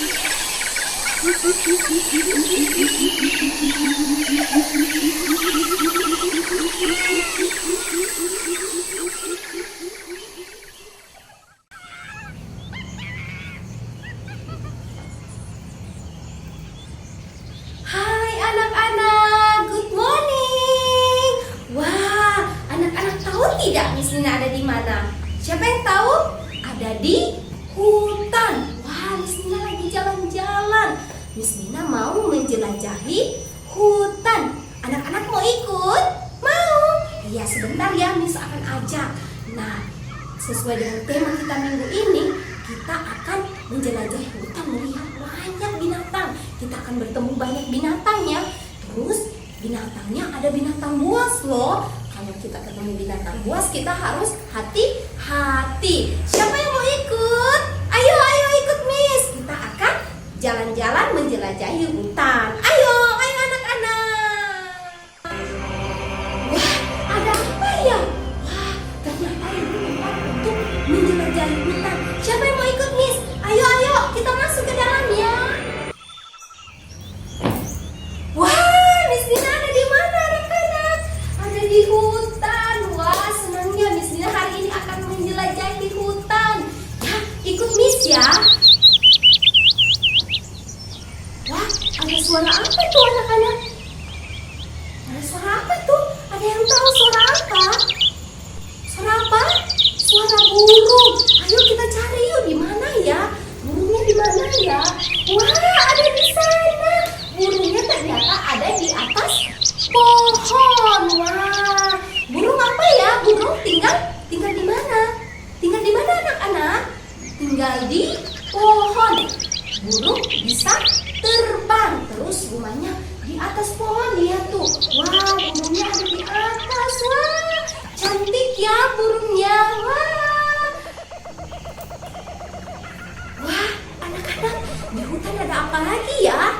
Hai anak-anak, good morning. Wah, anak-anak tahu tidak Miss Nina ada di mana? Siapa yang tahu? Ada di hutan. Wah, Miss Nina lagi jalan-jalan. Miss Nina mau menjelajahi hutan. Anak-anak mau ikut? Mau? Iya, sebentar ya Miss akan ajak. Nah, sesuai dengan tema kita minggu ini, kita akan menjelajahi hutan, melihat banyak binatang. Kita akan bertemu banyak binatangnya. Terus binatangnya ada binatang buas loh. Kalau kita ketemu binatang buas, kita harus hati-hati. Siapa yang mau ikut? Ayo ikut Miss. Kita akan jalan-jalan menjelajahi hutan. Ayo anak-anak. Wah, ada apa ya? Wah, ternyata ini tempat untuk menjelajahi hutan. Siapa yang mau ikut Miss? Ayo, kita masuk ke dalam ya. Wah, Miss Nina ada di mana anak-anak? Ada di hutan. Wah, senangnya Miss Nina hari ini akan menjelajahi hutan. Ya, ikut Miss ya. Wah, ada suara apa tuh anak-anak? Ada suara apa tuh? Ada yang tahu suara apa? Suara apa? Suara burung. Ayo kita cari yuk, di mana ya? Burungnya di mana ya? Wah, ada di sana. Burungnya ternyata ada di atas pohon. Wah, burung apa ya? Burung tinggal di mana? Tinggal di mana anak-anak? Tinggal di pohon. Burung bisa terbang. Terus rumahnya di atas pohon. Lihat tuh. Wah, burungnya ada di atas. Wah, cantik ya burungnya. Wah, anak-anak, di hutan ada apa lagi ya?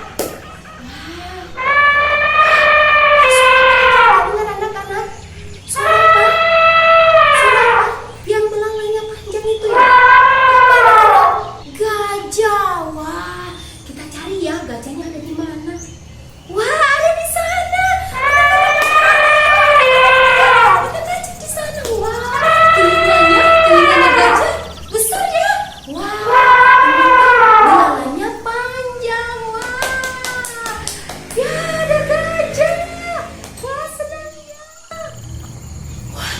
Dengar anak-anak, suara apa? Suara apa? Yang belalainya panjang itu ya? Apa anak-anak? Gajah. Wah, kita cari ya gajahnya ada di mana? Wah, ada di sana. Ada gajah di sana. Wah, telinganya gajah besar ya. Wah, belalainya panjang. Wah, ya ada gajah. Wah, senang ya. Wah,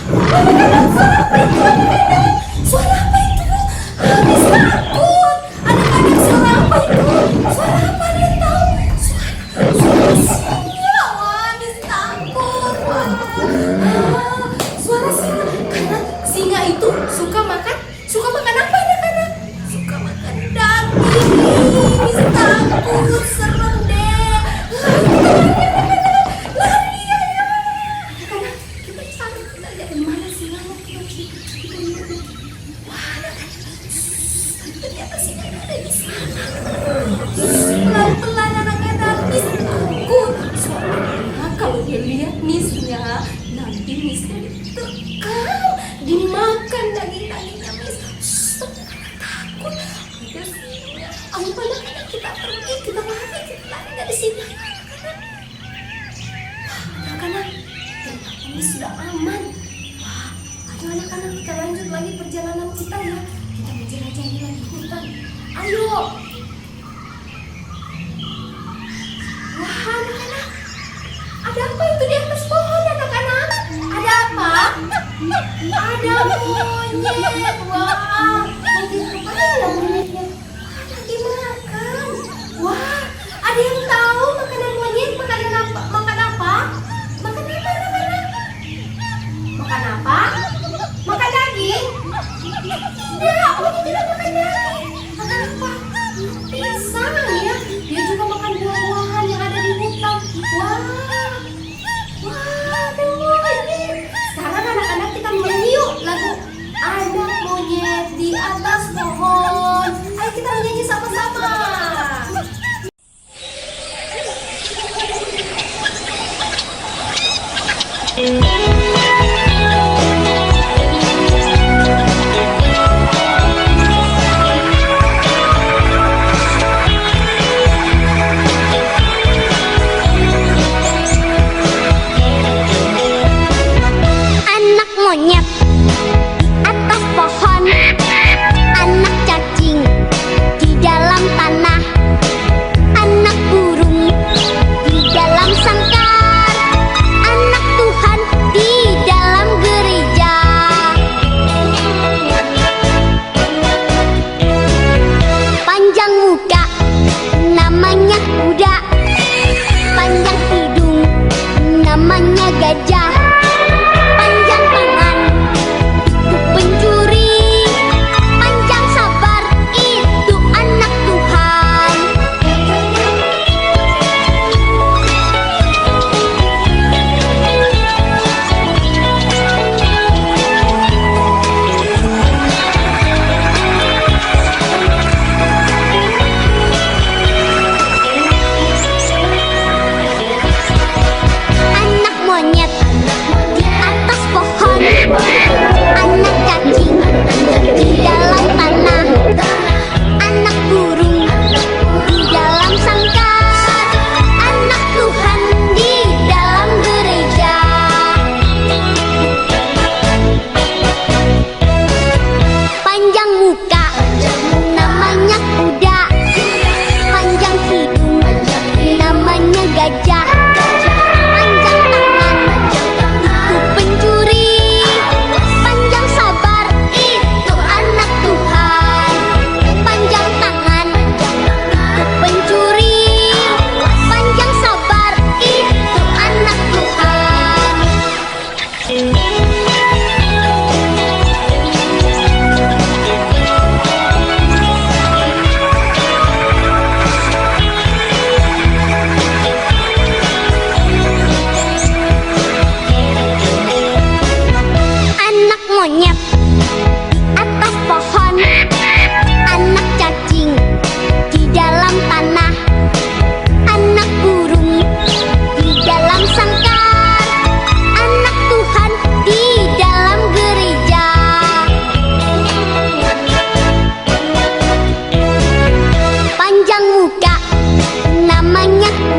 suara apa itu? Habis takut. Anak-anak, suara apa itu? Suara apa dia tahu? Suara singa. Wah, habis takut. Wah, suara singa. Karena singa itu suka makan apa anak-anak? Suka makan daging. Habis takut, serem deh. Lari ayo. Anak-anak, kita cari, kita lihat di mana singanya. Kita lihat. Wah, ternyata singanya ada di sana. Pelan-pelan anak-anak, Miss takut. Soalnya kalau dia lihat Missnya, nanti Missnya ditekan, dimakan daging-dagingnya Miss. Takut. Ada singa. Ayo anak-anak, kita pergi, kita lari dari sini. Anak-anak, ternyata Miss sudah aman. Wah, ayo anak-anak, kita lanjut lagi perjalanan kita ya. Kita menjelajahi lagi hutan. Ayo. Wah, anak-anak, ada apa itu di atas pohon anak-anak? Ada apa? Ada monyet. Wah, monyet apa ya monyetnya? Wah, lagi makan. Wah, ada yang tahu makanan monyet makanan apa? Makan apa? Makan apa anak-anak? Makan apa? Makan daging? Tidak, monyet tidak makan daging. Makan apa? Pisang ya. Dia juga makan buah-buahan yang ada di hutan. Wah, ada monyet. Sekarang anak-anak kita menyanyi yuk lagu Ada Monyet di Atas Pohon. Ayo kita menyanyi sama-sama.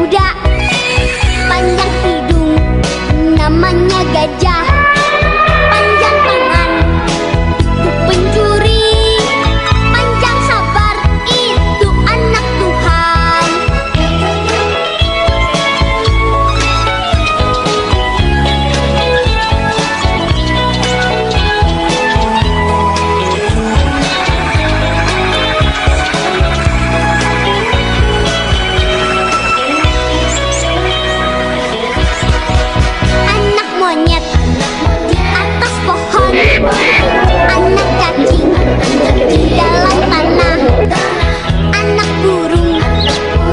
kuda, panjang hidung, namanya gajah. Panjang tangan untuk pencuri, panjang sabar itu anak Tuhan. Anak monyet di atas pohon, anak cacing di dalam tanah, anak burung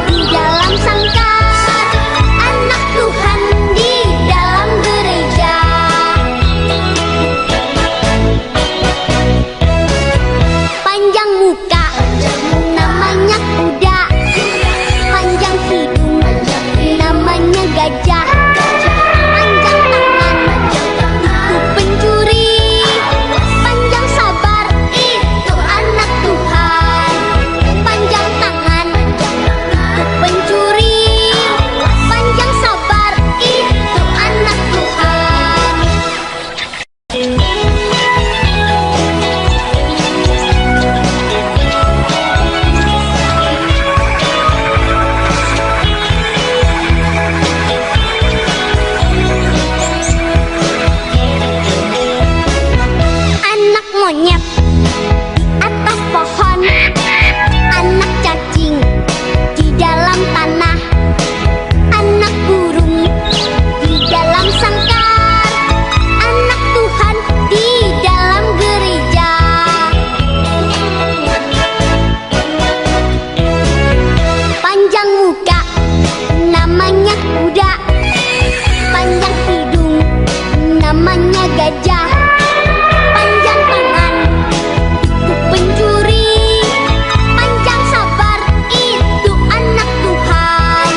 di dalam sangkar, anak Tuhan di dalam gereja. Panjang muka, namanya kuda, panjang hidung, namanya gajah. Panjang tangan untuk pencuri, panjang sabar itu anak Tuhan. Panjang tangan untuk pencuri, panjang sabar itu anak Tuhan. Anak monyet di atas pohon, anak cacing di dalam tanah, anak burung di dalam sangkar, anak Tuhan di dalam gereja. Panjang muka, namanya kuda, panjang hidung, namanya gajah. Panjang tangan untuk pencuri, panjang sabar itu anak Tuhan.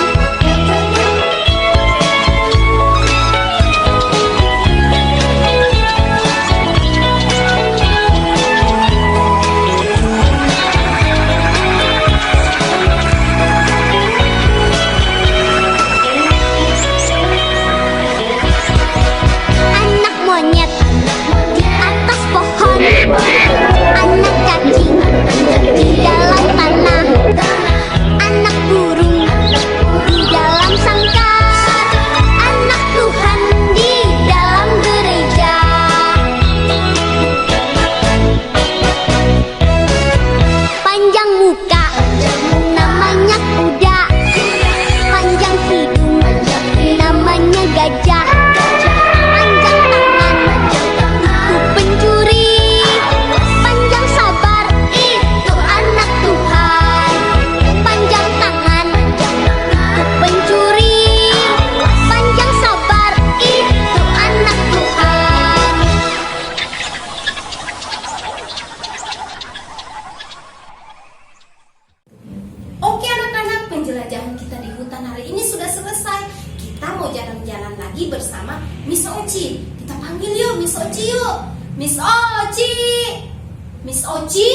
Anak monyet di atas pohon, anak cacing di dalam tanah, anak burung di dalam sangkar, anak Tuhan di dalam gereja. Panjang muka, namanya kuda, panjang hidung, namanya gajah. Panjang tangan untuk pencuri, panjang sabar itu anak Tuhan. Panjang tangan untuk pencuri, panjang sabar itu anak Tuhan. Oke anak-anak, penjelajahan kita di hutan hari ini sudah selesai. Kita mau jalan-jalan lagi bersama Miss Oci. Kita panggil yuk Miss Oci yuk. Miss Oci, Miss Oci,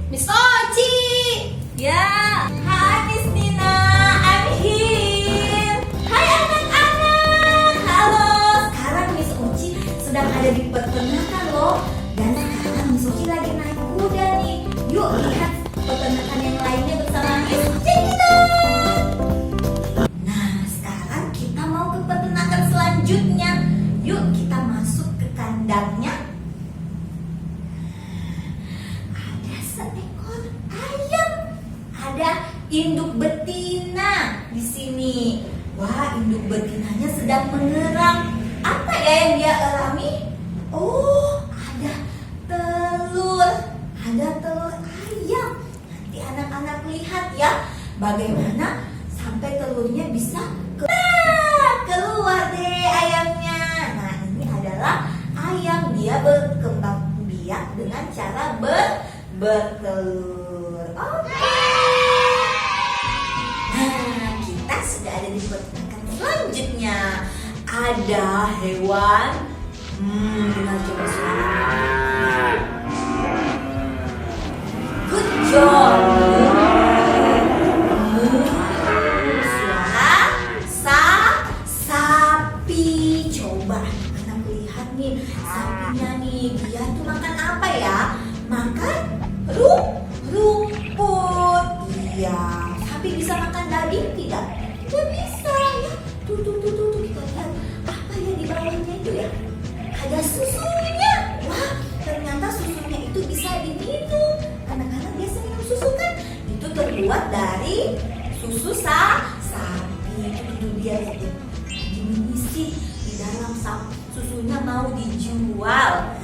Miss Oci. Ya, hai Miss Nina, I'm here. Hai anak-anak. Halo, sekarang Miss Uci sedang ada di peternakan loh. Dan sekarang Miss Uci lagi naik kuda nih. Yuk lihat peternakan yang lainnya bersama Miss Uci kita. Nah, sekarang kita mau ke peternakan selanjutnya. Yuk kita masuk ke kandangnya. Ada seekor ayam. Ada induk betina di sini. Wah, induk betinanya sedang mengerang. Apa ya yang dia alami? Oh, ada telur. Ada telur ayam. Nanti anak-anak lihat ya, bagaimana sampai telurnya bisa keluar deh ayamnya. Nah, ini adalah ayam. Dia berkembang biak dengan cara bertelur. Oke. Nah, kita sudah ada di peternakan selanjutnya. Ada hewan. Dengar coba suara. Good job. Suara terbuat dari susu sapi. Itu dia itu. Mengisi di dalam susunya mau dijual.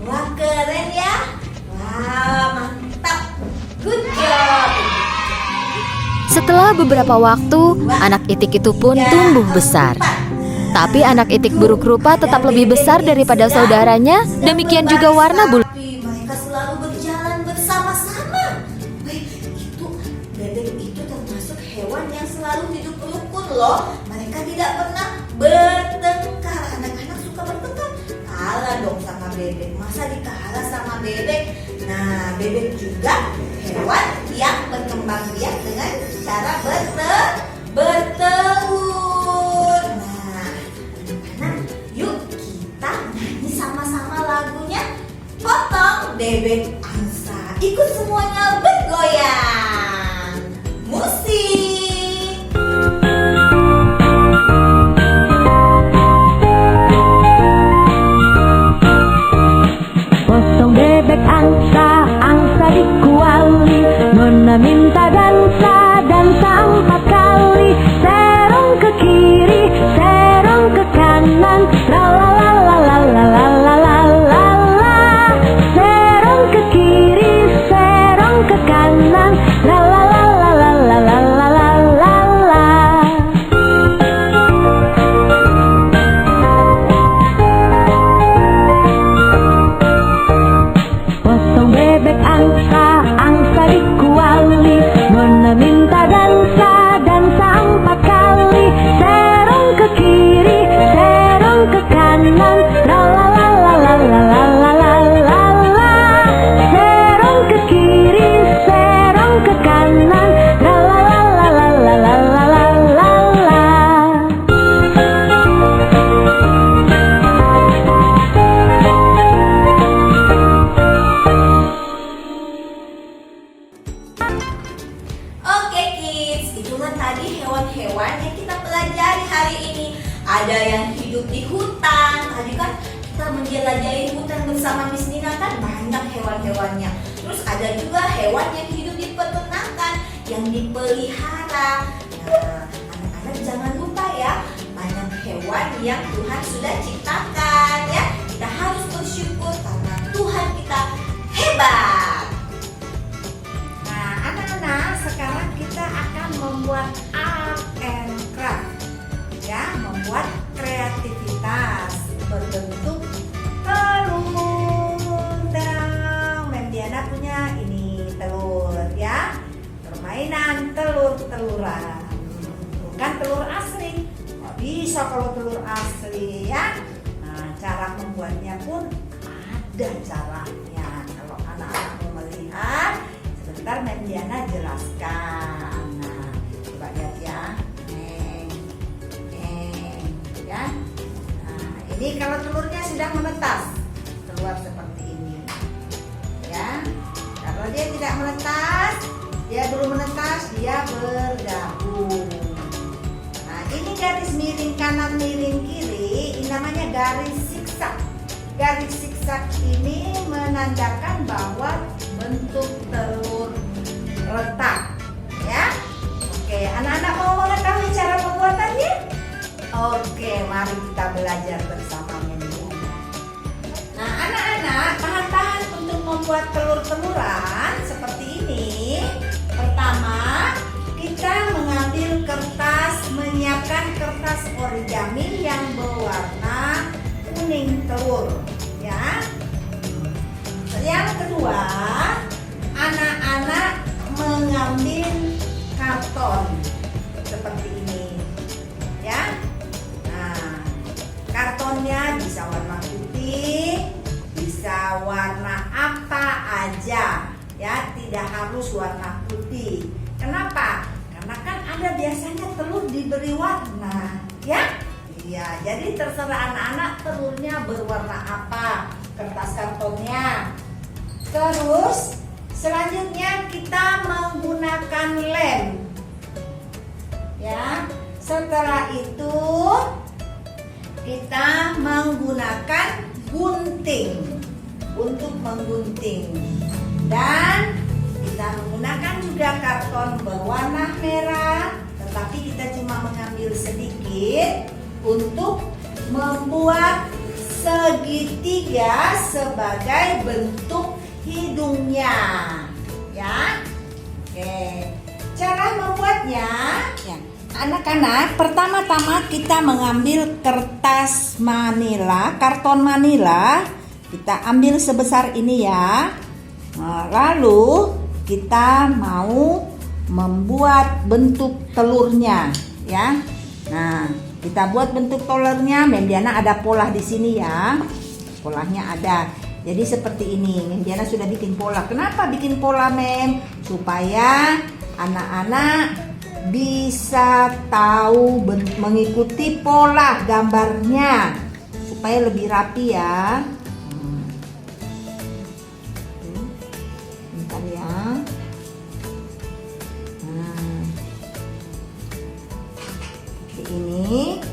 Wah, keren ya. Wah, mantap. Good job. Setelah beberapa waktu, anak itik itu pun tumbuh besar. Tapi anak itik buruk rupa tetap lebih besar daripada saudaranya. Demikian juga warna bulu. Mereka selalu berjalan bersama-sama. Itu bebek itu termasuk hewan yang selalu hidup rukun loh. Mereka tidak pernah bertengkar. Anak-anak suka bertengkar. Kalah dong sama bebek. Masa dikalah sama bebek? Nah, bebek juga hewan yang berkembang biak dengan cara bertelur. Nah, anak-anak, yuk kita nyanyi sama-sama lagunya Potong Bebek Angsa. Ikut semuanya bergoyang. Musik. Potong bebek angsa, angsa dikuali. Nona minta dansa, dansa 4 kali. Serong ke kiri, serong ke kanan. Lalalalalalalalalala. Serong ke kiri, serong ke kanan. Lalalalalalalalalala. Potong bebek angsa, angsa dikuali. Nona minta dansa, dansa 4 kali. Serong ke kiri, serong ke kanan. Lalalalalalalalalala. Serong ke kiri, serong ke kanan. Lalalalalalalalalala. Oke kids, itulah tadi hewan-hewan yang kita pelajari hari ini. Ada yang hidup di hutan. Tadi kan kita menjelajahi hutan bersama Miss Nina, kan banyak hewan-hewannya. Terus ada juga hewan yang hidup di peternakan, yang dipelihara. Nah, anak-anak jangan lupa ya, banyak hewan yang Tuhan sudah ciptakan ya. Kita harus bersyukur karena Tuhan kita hebat. Nah, anak-anak, sekarang kita akan membuat art and craft. Ya, membuat kreativitas berbentuk telur. Tadang. Mendiana punya ini telur ya. Permainan telur-teluran. Bukan telur asli. Nggak bisa kalau telur asli ya. Nah, cara membuatnya pun ada caranya. Kalau anak-anak mau melihat, sebentar Mendiana jelaskan. Nah, coba lihat ya. Ya. Nah, ini kalau telurnya sudah menetas, keluar seperti ini. Ya. Kalau dia tidak menetas, dia belum menetas, dia bergabung. Nah, ini garis miring kanan, miring kiri, ini namanya garis zigzag. Garis zigzag ini menandakan bahwa bentuk telur retak. Ya. Oke, anak-anak mau mengetahui cara pembuatannya? Oke, mari kita belajar bersama Mendiana. Nah, anak-anak, bahan-bahan untuk membuat telur-teluran seperti ini. Pertama, kita mengambil kertas, menyiapkan kertas origami yang berwarna kuning telur, ya. Yang kedua, anak-anak mengambil karton seperti ini, ya. Kartonnya bisa warna putih, bisa warna apa aja, ya, tidak harus warna putih. Kenapa? Karena kan ada biasanya telur diberi warna, ya. Iya, jadi terserah anak-anak telurnya berwarna apa kertas kartonnya. Terus selanjutnya kita menggunakan lem, ya. Setelah itu kita menggunakan gunting untuk menggunting, dan kita menggunakan juga karton berwarna merah, tetapi kita cuma mengambil sedikit untuk membuat segitiga sebagai bentuk hidungnya, ya. Oke, cara membuatnya, ya. Anak-anak, pertama-tama kita mengambil kertas manila, karton manila. Kita ambil sebesar ini ya. Nah, lalu kita mau membuat bentuk telurnya, ya. Nah, kita buat bentuk telurnya. Mem Diana ada pola di sini ya. Polanya ada. Jadi seperti ini. Mem Diana sudah bikin pola. Kenapa bikin pola, Mem? Supaya anak-anak bisa tahu mengikuti pola gambarnya supaya lebih rapi ya. Bentar ya. Seperti ini.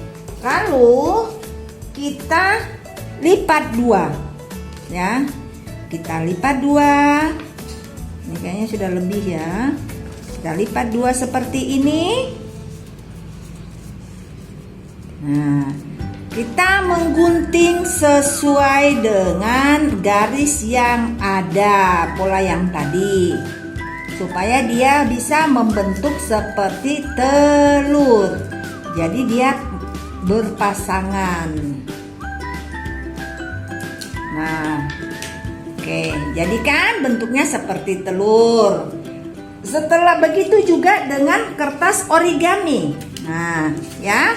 Lalu kita lipat dua, ya. Kita lipat dua. Ini kayaknya sudah lebih ya. Kita lipat dua seperti ini. Nah, kita menggunting sesuai dengan garis yang ada, pola yang tadi, supaya dia bisa membentuk seperti telur. Jadi dia berpasangan. Nah, oke, jadi kan bentuknya seperti telur. Setelah begitu juga dengan kertas origami. Nah, ya.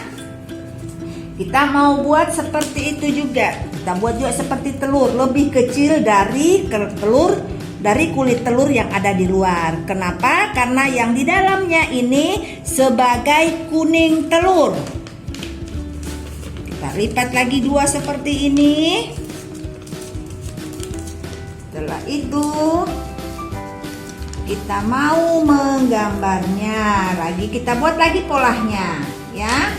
Kita mau buat seperti itu juga. Kita buat juga seperti telur, lebih kecil dari telur, dari kulit telur yang ada di luar. Kenapa? Karena yang di dalamnya ini sebagai kuning telur. Kita lipat lagi dua seperti ini. Setelah itu kita mau menggambarnya lagi, kita buat lagi polanya ya,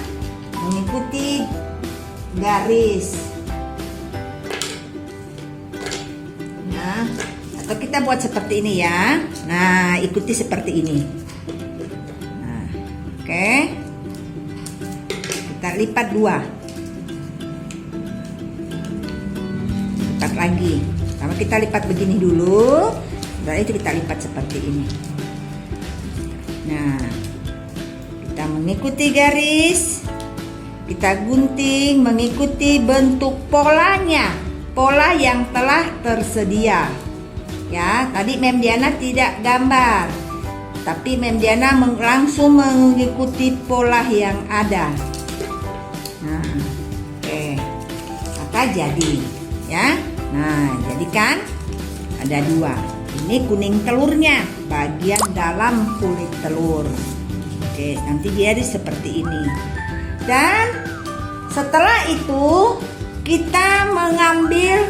mengikuti garis. Nah, atau kita buat seperti ini ya. Nah, ikuti seperti ini. Nah, oke. Kita lipat dua. Lipat lagi. Kalau kita lipat begini dulu. Setelah itu kita lipat seperti ini. Nah, kita mengikuti garis, kita gunting mengikuti bentuk polanya, pola yang telah tersedia. Ya, tadi Mem Diana tidak gambar, tapi Mem Diana langsung mengikuti pola yang ada. Nah, oke, maka jadi, ya. Nah, jadi kan ada dua. Ini kuning telurnya, bagian dalam kulit telur. Oke, nanti dia seperti ini. Dan setelah itu kita mengambil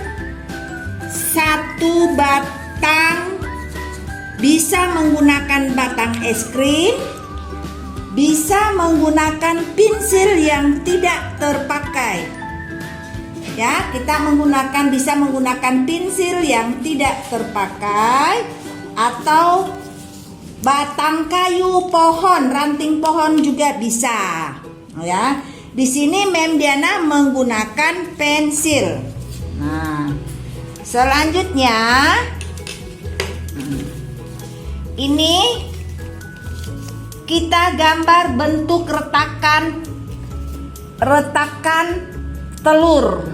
satu batang, bisa menggunakan batang es krim, bisa menggunakan pensil yang tidak terpakai. Ya, kita bisa menggunakan pensil yang tidak terpakai atau batang kayu, pohon, ranting pohon juga bisa. Ya, di sini Mem Diana menggunakan pensil. Nah, selanjutnya ini kita gambar bentuk retakan telur.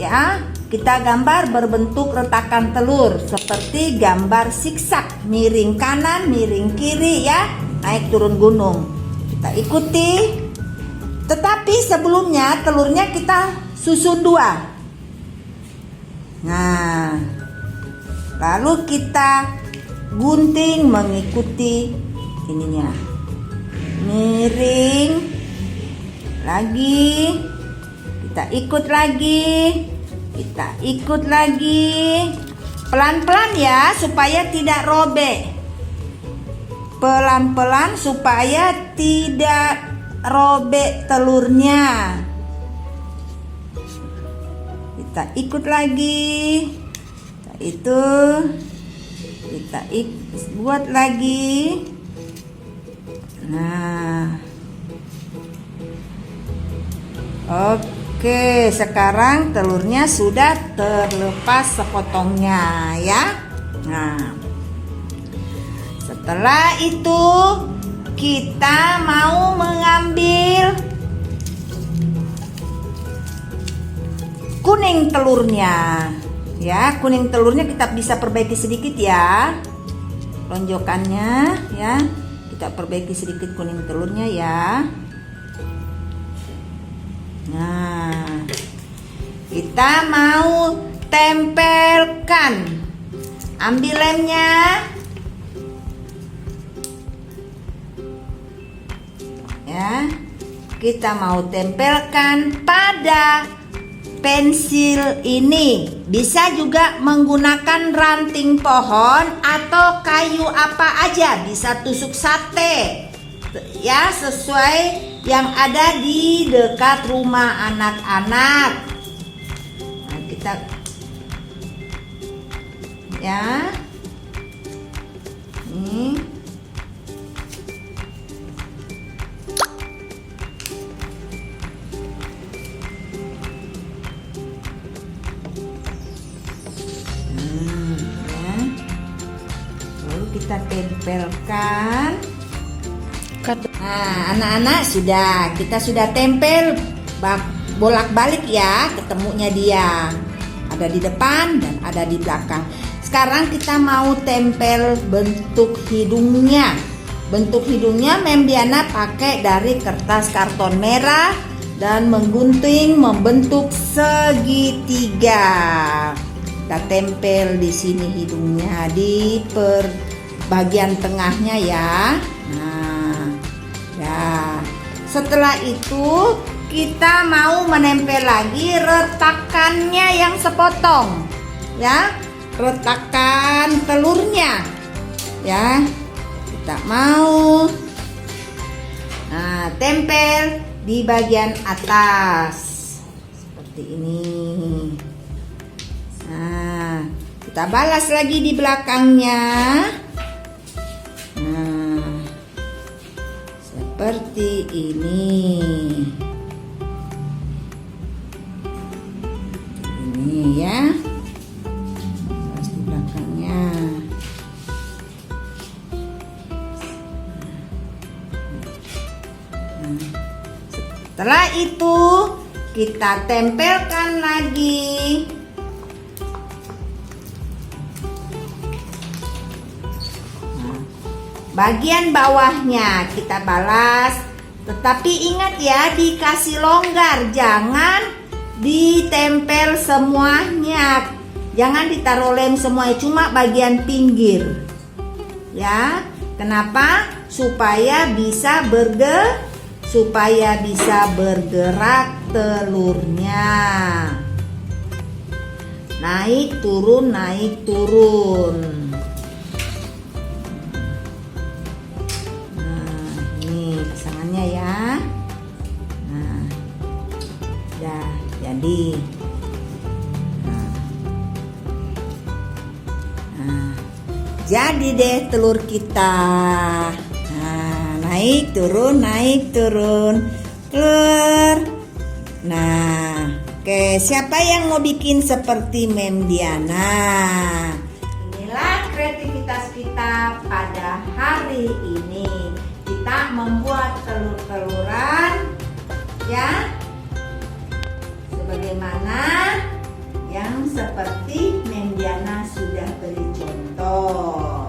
Ya, kita gambar berbentuk retakan telur seperti gambar siksak, miring kanan, miring kiri ya, naik turun gunung. Kita ikuti. Tetapi sebelumnya telurnya kita susun dua. Nah, lalu kita gunting mengikuti ininya. Miring lagi. Kita ikut lagi, pelan-pelan ya supaya tidak robek. Pelan-pelan supaya tidak robek telurnya. Kita ikut lagi. Kita buat lagi. Nah, oke, sekarang telurnya sudah terlepas sepotongnya ya. Nah, setelah itu kita mau mengambil kuning telurnya. Ya, kuning telurnya kita bisa perbaiki sedikit ya. Lonjokannya ya. Kita perbaiki sedikit kuning telurnya ya. Nah, kita mau tempelkan. Ambil lemnya. Ya. Kita mau tempelkan pada pensil ini. Bisa juga menggunakan ranting pohon atau kayu apa aja, bisa tusuk sate. Ya, sesuai yang ada di dekat rumah anak-anak. Nah, kita ya. Nih. Kita tempelkan. Nah, anak-anak kita sudah tempel bolak-balik ya, ketemunya dia. Ada di depan dan ada di belakang. Sekarang kita mau tempel bentuk hidungnya. Bentuk hidungnya Mem Diana pakai dari kertas karton merah dan menggunting membentuk segitiga. Kita tempel di sini hidungnya di bagian tengahnya ya. Nah, ya. Setelah itu kita mau menempel lagi retakannya yang sepotong, ya. Retakan telurnya, ya. Kita mau, nah, tempel di bagian atas seperti ini. Nah, kita balas lagi di belakangnya. Nah, seperti ini. Ini ya. Balas di belakangnya. Nah, setelah itu kita tempelkan lagi. Bagian bawahnya kita balas, tetapi ingat ya, dikasih longgar, jangan ditempel semuanya, jangan ditaruh lem semuanya, cuma bagian pinggir ya. Kenapa? Supaya bisa bergerak telurnya, naik turun, naik turun. Ya. Nah, udah jadi. Nah, jadi deh telur kita. Nah, naik turun, naik turun, telur. Nah, oke, siapa yang mau bikin seperti Mem Diana? Inilah kreativitas kita pada hari ini. Kita membuat telur-teluran ya, sebagaimana yang seperti Mem Diana sudah beri contoh.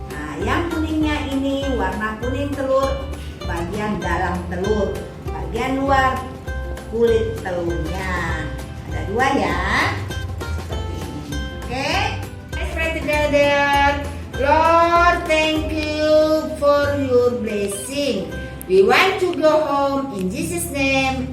Nah, yang kuningnya ini warna kuning telur, bagian dalam telur, bagian luar kulit telurnya. Ada dua ya, seperti ini. Oke, let's pray together. Lord, thank you for your blessing. We want to go home in Jesus' name.